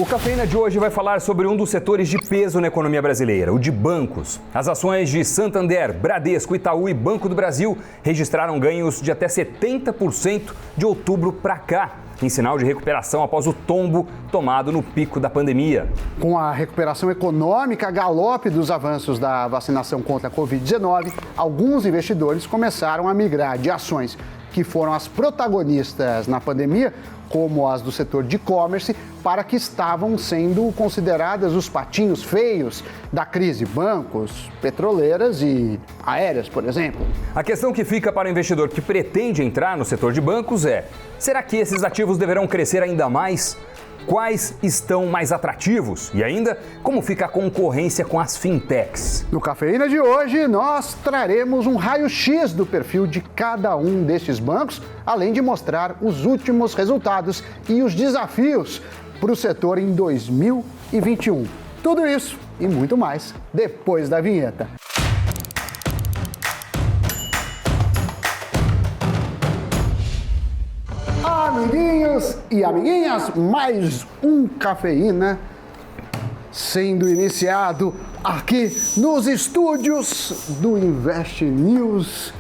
O Cafeína de hoje vai falar sobre um dos setores de peso na economia brasileira, o de bancos. As ações de Santander, Bradesco, Itaú e Banco do Brasil registraram ganhos de até 70% de outubro para cá, em sinal de recuperação após o tombo tomado no pico da pandemia. Com a recuperação econômica, galope dos avanços da vacinação contra a Covid-19, alguns investidores começaram a migrar de ações que foram as protagonistas na pandemia, como as do setor de e-commerce, para que estavam sendo consideradas os patinhos feios da crise, bancos, petroleiras e aéreas, por exemplo. A questão que fica para o investidor que pretende entrar no setor de bancos é: será que esses ativos deverão crescer ainda mais? Quais estão mais atrativos? E ainda, como fica a concorrência com as fintechs? No Cafeína de hoje, nós traremos um raio-x do perfil de cada um destes bancos, além de mostrar os últimos resultados e os desafios para o setor em 2021. Tudo isso e muito mais depois da vinheta. Amiguinhos e amiguinhas, mais um Cafeína sendo iniciado aqui nos estúdios do Invest News.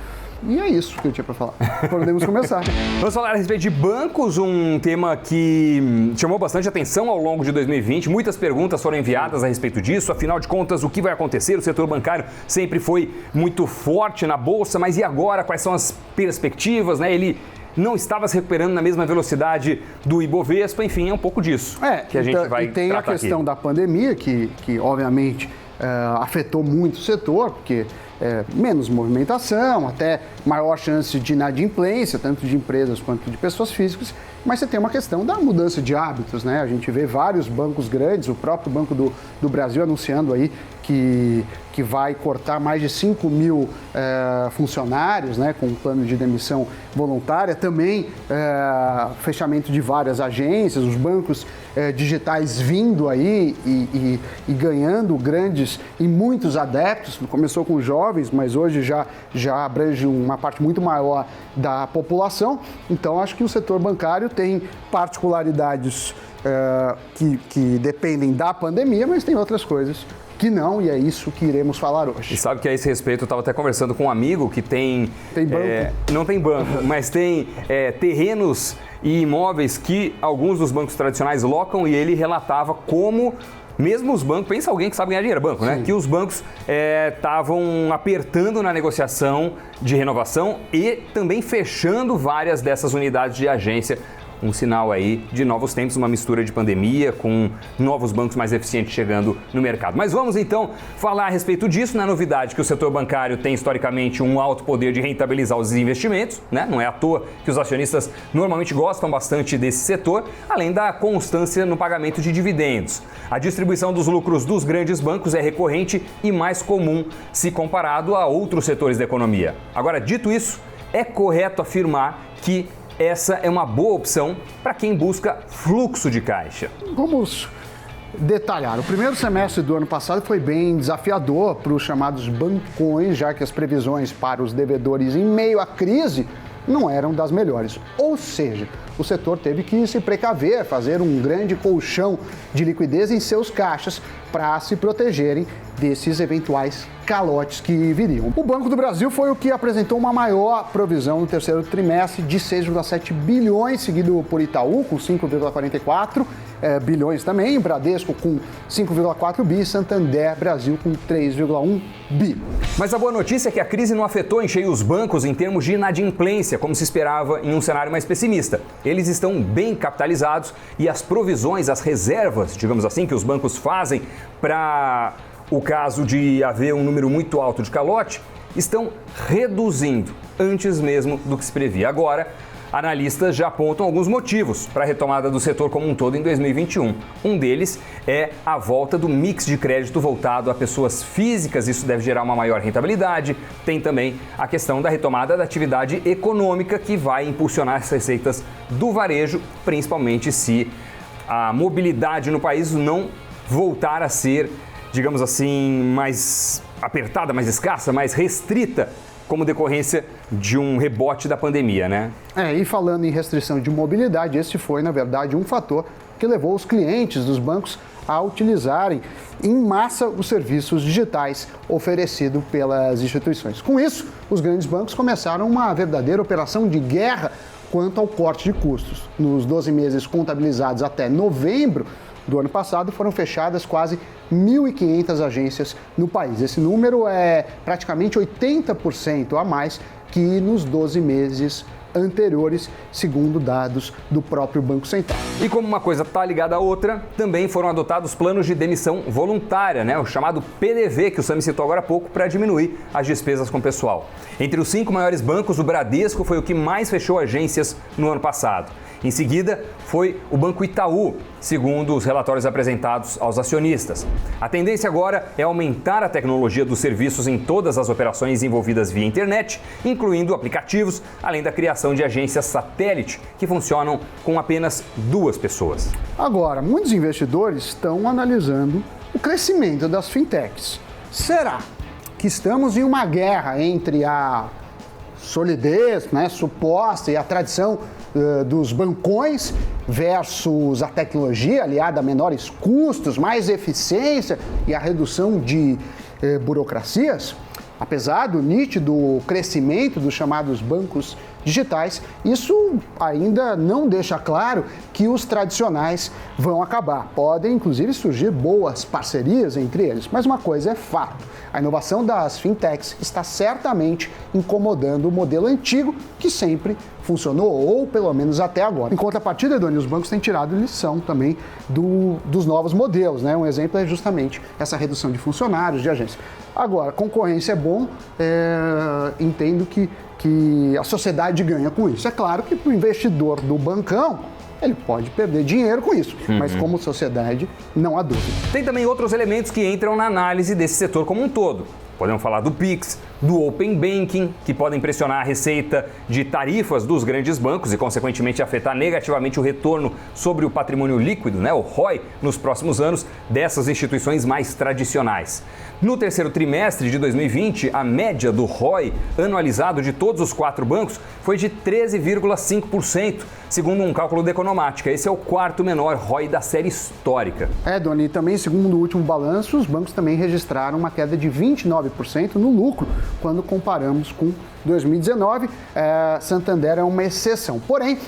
E é isso que eu tinha para falar. Podemos começar. Vamos falar a respeito de bancos, um tema que chamou bastante atenção ao longo de 2020. Muitas perguntas foram enviadas a respeito disso. Afinal de contas, o que vai acontecer? O setor bancário sempre foi muito forte na Bolsa, mas e agora? Quais são as perspectivas, né? Ele não estava se recuperando na mesma velocidade do Ibovespa, enfim, é um pouco disso que a gente vai tratar. E tem a questão da pandemia, que obviamente afetou muito o setor, porque menos movimentação, até maior chance de inadimplência, tanto de empresas quanto de pessoas físicas, mas você tem uma questão da mudança de hábitos, né? A gente vê vários bancos grandes, o próprio Banco do Brasil anunciando aí que vai cortar mais de 5 mil funcionários, né, com um plano de demissão voluntária, também fechamento de várias agências, os bancos digitais vindo aí e ganhando grandes e muitos adeptos. Começou com jovens, mas hoje já abrange uma parte muito maior da população. Então, acho que o setor bancário tem particularidades que dependem da pandemia, mas tem outras coisas que não, e é isso que iremos falar hoje. E sabe que a esse respeito eu estava até conversando com um amigo que tem... Tem banco? Não tem banco, mas tem terrenos e imóveis que alguns dos bancos tradicionais locam, e ele relatava como mesmo os bancos, pensa alguém que sabe ganhar dinheiro, banco, né? Sim. Que os bancos estavam apertando na negociação de renovação e também fechando várias dessas unidades de agência. Um sinal aí de novos tempos, uma mistura de pandemia com novos bancos mais eficientes chegando no mercado. Mas vamos então falar a respeito disso, na novidade que o setor bancário tem historicamente um alto poder de rentabilizar os investimentos, né? Não é à toa que os acionistas normalmente gostam bastante desse setor, além da constância no pagamento de dividendos. A distribuição dos lucros dos grandes bancos é recorrente e mais comum se comparado a outros setores da economia. Agora, dito isso, é correto afirmar que essa é uma boa opção para quem busca fluxo de caixa. Vamos detalhar. O primeiro semestre do ano passado foi bem desafiador para os chamados bancões, já que as previsões para os devedores em meio à crise não eram das melhores. Ou seja, o setor teve que se precaver, fazer um grande colchão de liquidez em seus caixas para se protegerem desses eventuais calotes que viriam. O Banco do Brasil foi o que apresentou uma maior provisão no terceiro trimestre de 6,7 bilhões, seguido por Itaú com 5,44 bilhões também, Bradesco com 5,4 bi, Santander Brasil com 3,1 bi. Mas a boa notícia é que a crise não afetou em cheio os bancos em termos de inadimplência, como se esperava em um cenário mais pessimista. Eles estão bem capitalizados e as provisões, as reservas, digamos assim, que os bancos fazem para o caso de haver um número muito alto de calote, estão reduzindo antes mesmo do que se previa. Agora, analistas já apontam alguns motivos para a retomada do setor como um todo em 2021. Um deles é a volta do mix de crédito voltado a pessoas físicas, isso deve gerar uma maior rentabilidade. Tem também a questão da retomada da atividade econômica, que vai impulsionar as receitas do varejo, principalmente se a mobilidade no país não voltar a ser, digamos assim, mais apertada, mais escassa, mais restrita, como decorrência de um rebote da pandemia, né? E falando em restrição de mobilidade, esse foi, na verdade, um fator que levou os clientes dos bancos a utilizarem em massa os serviços digitais oferecidos pelas instituições. Com isso, os grandes bancos começaram uma verdadeira operação de guerra quanto ao corte de custos. Nos 12 meses contabilizados até novembro do ano passado, foram fechadas quase 1.500 agências no país. Esse número é praticamente 80% a mais que nos 12 meses anteriores, segundo dados do próprio Banco Central. E como uma coisa está ligada à outra, também foram adotados planos de demissão voluntária, o chamado PDV, que o Sami citou agora há pouco, para diminuir as despesas com o pessoal. Entre os 5 maiores bancos, o Bradesco foi o que mais fechou agências no ano passado. Em seguida, foi o Banco Itaú, segundo os relatórios apresentados aos acionistas. A tendência agora é aumentar a tecnologia dos serviços em todas as operações envolvidas via internet, incluindo aplicativos, além da criação de agências satélite, que funcionam com apenas 2 pessoas. Agora, muitos investidores estão analisando o crescimento das fintechs. Será que estamos em uma guerra entre a solidez, suposta, e a tradição dos bancões versus a tecnologia aliada a menores custos, mais eficiência e a redução de burocracias? Apesar do nítido crescimento dos chamados bancos digitais, isso ainda não deixa claro que os tradicionais vão acabar. Podem, inclusive, surgir boas parcerias entre eles, mas uma coisa é fato: a inovação das fintechs está certamente incomodando o modelo antigo que sempre funcionou, ou pelo menos até agora. Em contrapartida, Doni, os bancos têm tirado lição também dos novos modelos, Um exemplo é justamente essa redução de funcionários, de agências. Agora, concorrência é bom, entendo que a sociedade ganha com isso. É claro que para o investidor do bancão, ele pode perder dinheiro com isso, mas como sociedade, não há dúvida. Tem também outros elementos que entram na análise desse setor como um todo. Podemos falar do Pix, do Open Banking, que podem pressionar a receita de tarifas dos grandes bancos e, consequentemente, afetar negativamente o retorno sobre o patrimônio líquido, o ROI, nos próximos anos dessas instituições mais tradicionais. No terceiro trimestre de 2020, a média do ROI anualizado de todos os 4 bancos foi de 13,5%, segundo um cálculo da Economática. Esse é o 4º menor ROI da série histórica. Doni, e também, segundo o último balanço, os bancos também registraram uma queda de 29% no lucro quando comparamos com 2019. Santander é uma exceção. Porém,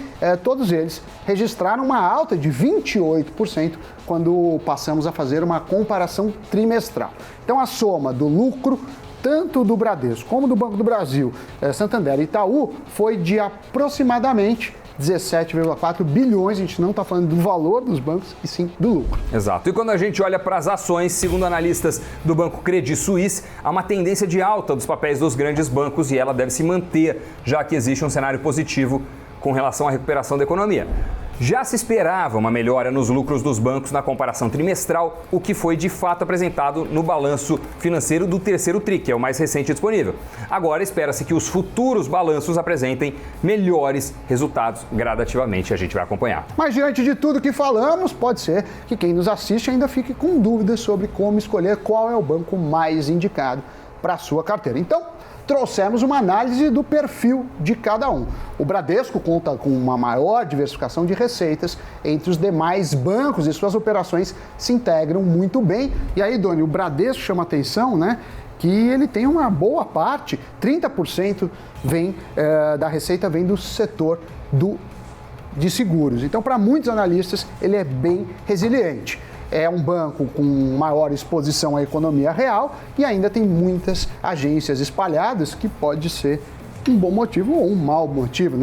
todos eles registraram uma alta de 28% quando passamos a fazer uma comparação trimestral. Então, a soma do lucro tanto do Bradesco como do Banco do Brasil, Santander e Itaú foi de aproximadamente 17,4 bilhões, a gente não está falando do valor dos bancos, e sim do lucro. Exato. E quando a gente olha para as ações, segundo analistas do Banco Credit Suisse, há uma tendência de alta dos papéis dos grandes bancos e ela deve se manter, já que existe um cenário positivo com relação à recuperação da economia. Já se esperava uma melhora nos lucros dos bancos na comparação trimestral, o que foi de fato apresentado no balanço financeiro do terceiro TRI, que é o mais recente disponível. Agora espera-se que os futuros balanços apresentem melhores resultados gradativamente. A gente vai acompanhar. Mas diante de tudo que falamos, pode ser que quem nos assiste ainda fique com dúvidas sobre como escolher qual é o banco mais indicado para a sua carteira. Então, trouxemos uma análise do perfil de cada um. O Bradesco conta com uma maior diversificação de receitas entre os demais bancos e suas operações se integram muito bem. E aí, Doni, o Bradesco chama atenção, que ele tem uma boa parte, 30% da receita vem do setor de seguros. Então, para muitos analistas, ele é bem resiliente. É um banco com maior exposição à economia real e ainda tem muitas agências espalhadas, que pode ser um bom motivo ou um mau motivo,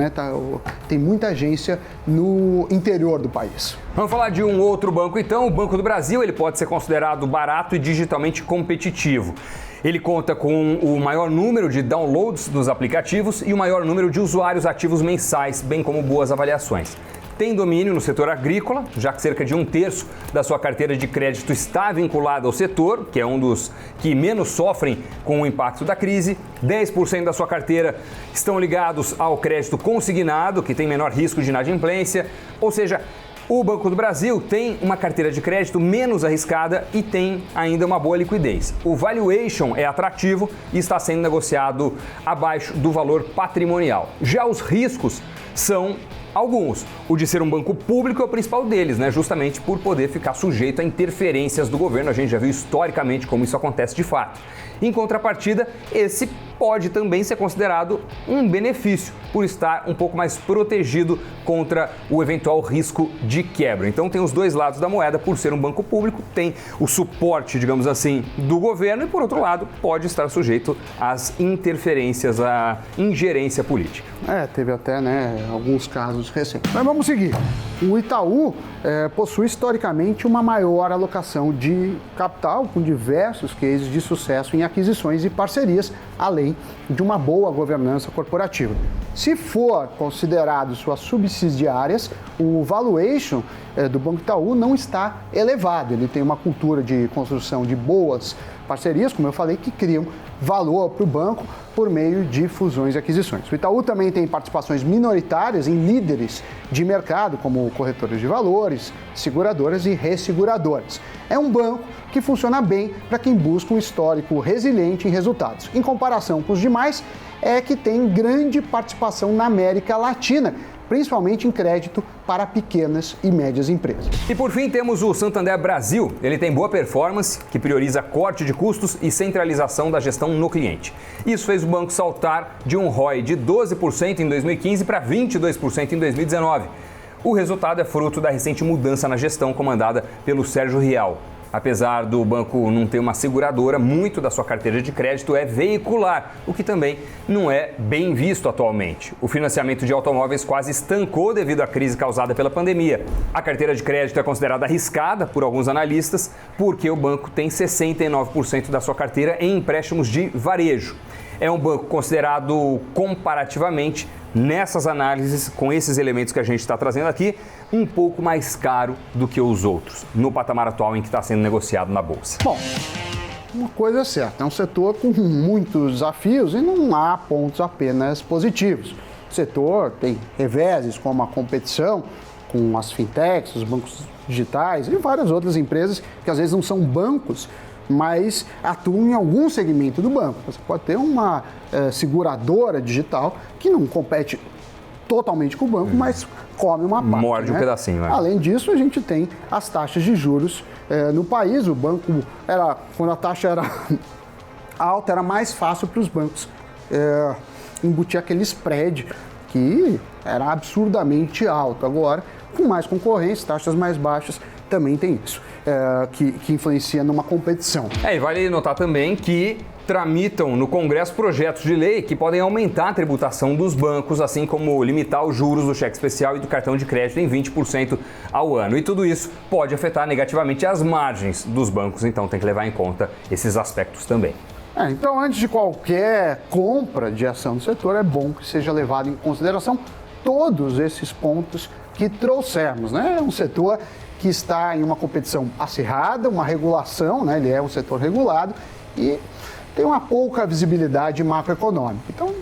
Tem muita agência no interior do país. Vamos falar de um outro banco então, o Banco do Brasil. Ele pode ser considerado barato e digitalmente competitivo. Ele conta com o maior número de downloads dos aplicativos e o maior número de usuários ativos mensais, bem como boas avaliações. Tem domínio no setor agrícola, já que cerca de 1/3 da sua carteira de crédito está vinculada ao setor, que é um dos que menos sofrem com o impacto da crise. 10% da sua carteira estão ligados ao crédito consignado, que tem menor risco de inadimplência. Ou seja, o Banco do Brasil tem uma carteira de crédito menos arriscada e tem ainda uma boa liquidez. O valuation é atrativo e está sendo negociado abaixo do valor patrimonial. Já os riscos são Alguns. O de ser um banco público é o principal deles, né? Justamente por poder ficar sujeito a interferências do governo. A gente já viu historicamente como isso acontece de fato. Em contrapartida, esse pode também ser considerado um benefício por estar um pouco mais protegido contra o eventual risco de quebra. Então tem os dois lados da moeda. Por ser um banco público, tem o suporte, digamos assim, do governo e, por outro lado, pode estar sujeito às interferências, à ingerência política. Teve até, alguns casos recentes. Mas vamos seguir. O Itaú possui historicamente uma maior alocação de capital, com diversos cases de sucesso em aquisições e parcerias, além de uma boa governança corporativa. Se for considerado suas subsidiárias, o valuation do Banco Itaú não está elevado. Ele tem uma cultura de construção de boas parcerias, como eu falei, que criam valor para o banco por meio de fusões e aquisições. O Itaú também tem participações minoritárias em líderes de mercado, como corretores de valores, seguradoras e resseguradoras. É um banco que funciona bem para quem busca um histórico resiliente em resultados. Em comparação com os demais, é que tem grande participação na América Latina, principalmente em crédito para pequenas e médias empresas. E por fim temos o Santander Brasil. Ele tem boa performance, que prioriza corte de custos e centralização da gestão no cliente. Isso fez o banco saltar de um ROI de 12% em 2015 para 22% em 2019. O resultado é fruto da recente mudança na gestão comandada pelo Sérgio Rial. Apesar do banco não ter uma seguradora, muito da sua carteira de crédito é veicular, o que também não é bem visto atualmente. O financiamento de automóveis quase estancou devido à crise causada pela pandemia. A carteira de crédito é considerada arriscada por alguns analistas, porque o banco tem 69% da sua carteira em empréstimos de varejo. É um banco considerado comparativamente, nessas análises, com esses elementos que a gente está trazendo aqui, um pouco mais caro do que os outros, no patamar atual em que está sendo negociado na Bolsa. Bom, uma coisa é certa, é um setor com muitos desafios e não há pontos apenas positivos. O setor tem reveses como a competição com as fintechs, os bancos digitais e várias outras empresas que às vezes não são bancos, mas atuam em algum segmento do banco. Você pode ter uma seguradora digital que não compete totalmente com o banco, mas come uma parte. Morde um pedacinho. Além disso, a gente tem as taxas de juros no país. O banco, quando a taxa era alta, era mais fácil para os bancos embutir aquele spread que era absurdamente alto. Agora, com mais concorrência, taxas mais baixas, também tem isso, que influencia numa competição. E vale notar também que tramitam no Congresso projetos de lei que podem aumentar a tributação dos bancos, assim como limitar os juros do cheque especial e do cartão de crédito em 20% ao ano. E tudo isso pode afetar negativamente as margens dos bancos, então tem que levar em conta esses aspectos também. Então, antes de qualquer compra de ação do setor, é bom que seja levado em consideração todos esses pontos que trouxemos, né? É um setor que está em uma competição acirrada, uma regulação, né? Ele é um setor regulado e tem uma pouca visibilidade macroeconômica. Então,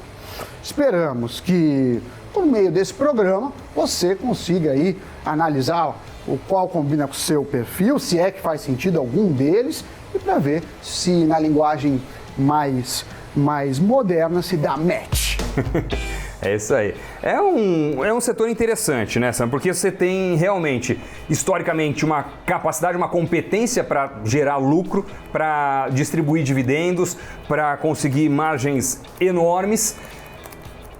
esperamos que, por meio desse programa, você consiga aí analisar o qual combina com o seu perfil, se é que faz sentido algum deles, e para ver se na linguagem mais moderna se dá match. É isso aí. É um setor interessante, né, Sam? Porque você tem realmente, historicamente, uma capacidade, uma competência para gerar lucro, para distribuir dividendos, para conseguir margens enormes.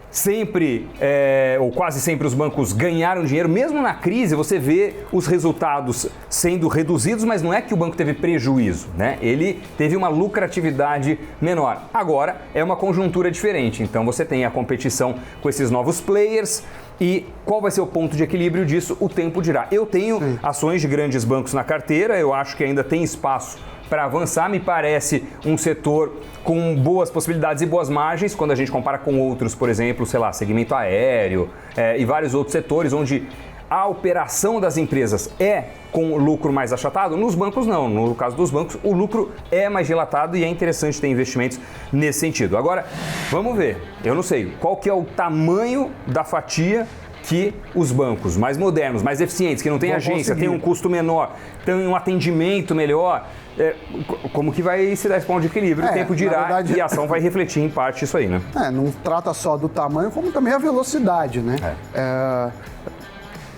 Sempre, ou quase sempre, os bancos ganharam dinheiro. Mesmo na crise, você vê os resultados sendo reduzidos, mas não é que o banco teve prejuízo, né? Ele teve uma lucratividade menor. Agora, é uma conjuntura diferente. Então, você tem a competição com esses novos players. E qual vai ser o ponto de equilíbrio disso? O tempo dirá. Eu tenho ações de grandes bancos na carteira. Eu acho que ainda tem espaço para avançar. Me parece um setor com boas possibilidades e boas margens quando a gente compara com outros, por exemplo, segmento aéreo e vários outros setores onde a operação das empresas é com lucro mais achatado. Nos bancos não. No caso dos bancos, o lucro é mais dilatado e é interessante ter investimentos nesse sentido. Agora, vamos ver. Eu não sei qual que é o tamanho da fatia que os bancos mais modernos, mais eficientes, que não tem agência, tem um custo menor, tem um atendimento melhor, como que vai se dar esse ponto de equilíbrio? O tempo dirá, verdade, e a ação vai refletir em parte isso aí, né? Não trata só do tamanho, como também a velocidade, né?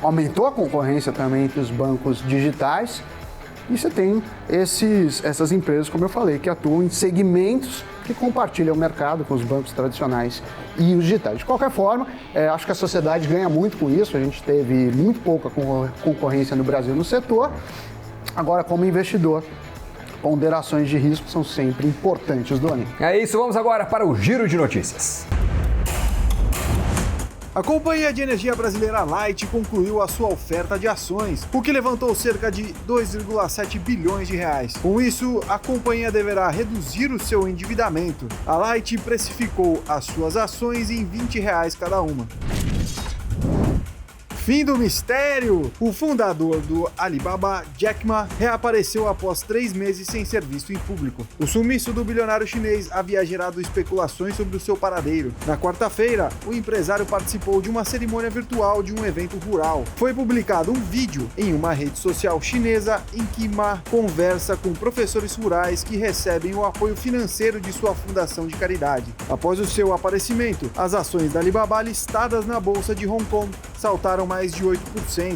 Aumentou a concorrência também entre os bancos digitais e você tem essas empresas, como eu falei, que atuam em segmentos que compartilham o mercado com os bancos tradicionais e os digitais. De qualquer forma, acho que a sociedade ganha muito com isso. A gente teve muito pouca concorrência no Brasil no setor. Agora, como investidor, ponderações de risco são sempre importantes, Doni. É isso, vamos agora para o Giro de Notícias. A Companhia de Energia Brasileira Light concluiu a sua oferta de ações, o que levantou cerca de 2,7 bilhões de reais. Com isso, a companhia deverá reduzir o seu endividamento. A Light precificou as suas ações em R$20 cada uma. Fim do mistério! O fundador do Alibaba, Jack Ma, reapareceu após 3 meses sem ser visto em público. O sumiço do bilionário chinês havia gerado especulações sobre o seu paradeiro. Na quarta-feira, o empresário participou de uma cerimônia virtual de um evento rural. Foi publicado um vídeo em uma rede social chinesa em que Ma conversa com professores rurais que recebem o apoio financeiro de sua fundação de caridade. Após o seu aparecimento, as ações da Alibaba listadas na bolsa de Hong Kong saltaram mais de 8%.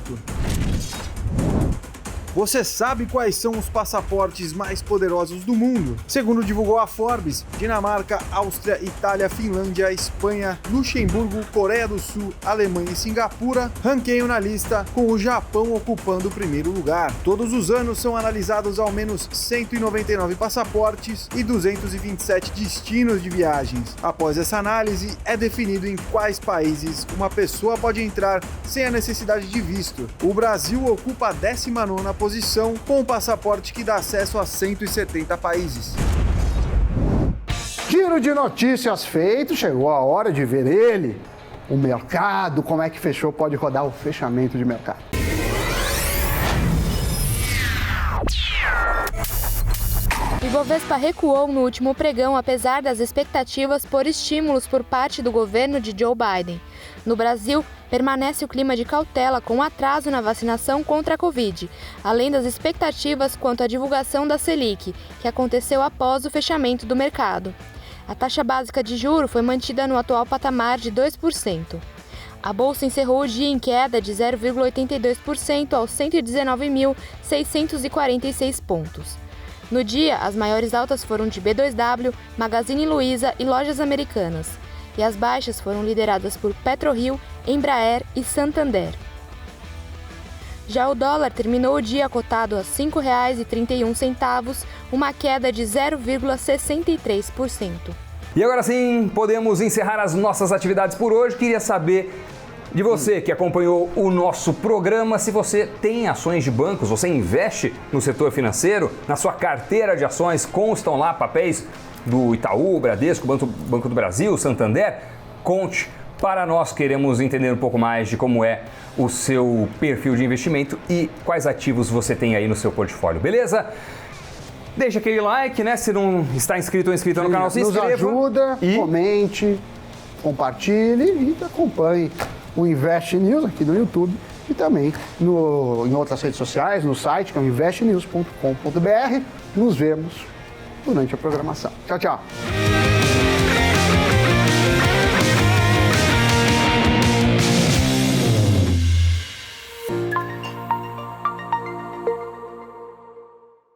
Você sabe quais são os passaportes mais poderosos do mundo? Segundo divulgou a Forbes, Dinamarca, Áustria, Itália, Finlândia, Espanha, Luxemburgo, Coreia do Sul, Alemanha e Singapura ranqueiam na lista, com o Japão ocupando o primeiro lugar. Todos os anos são analisados ao menos 199 passaportes e 227 destinos de viagens. Após essa análise, é definido em quais países uma pessoa pode entrar sem a necessidade de visto. O Brasil ocupa a 19ª posição, com um passaporte que dá acesso a 170 países. Giro de notícias feito, chegou a hora de ver ele, o mercado, como é que fechou, pode rodar o fechamento de mercado. O Ibovespa recuou no último pregão, apesar das expectativas por estímulos por parte do governo de Joe Biden. No Brasil, permanece o clima de cautela com atraso na vacinação contra a Covid, além das expectativas quanto à divulgação da Selic, que aconteceu após o fechamento do mercado. A taxa básica de juros foi mantida no atual patamar de 2%. A bolsa encerrou o dia em queda de 0,82% aos 119.646 pontos. No dia, as maiores altas foram de B2W, Magazine Luiza e Lojas Americanas. E as baixas foram lideradas por PetroRio, Embraer e Santander. Já o dólar terminou o dia cotado a R$ 5,31, uma queda de 0,63%. E agora sim, podemos encerrar as nossas atividades por hoje. Queria saber de você que acompanhou o nosso programa, se você tem ações de bancos, você investe no setor financeiro, na sua carteira de ações constam lá papéis do Itaú, Bradesco, Banco do Brasil, Santander. Conte para nós, queremos entender um pouco mais de como é o seu perfil de investimento e quais ativos você tem aí no seu portfólio, beleza? Deixa aquele like, né? Se não está inscrito ou inscrita no canal, se inscreva. Nos ajuda, comente, compartilhe e acompanhe o Invest News aqui no YouTube e também em outras redes sociais, no site, que é o investnews.com.br. Nos vemos durante a programação. Tchau, tchau.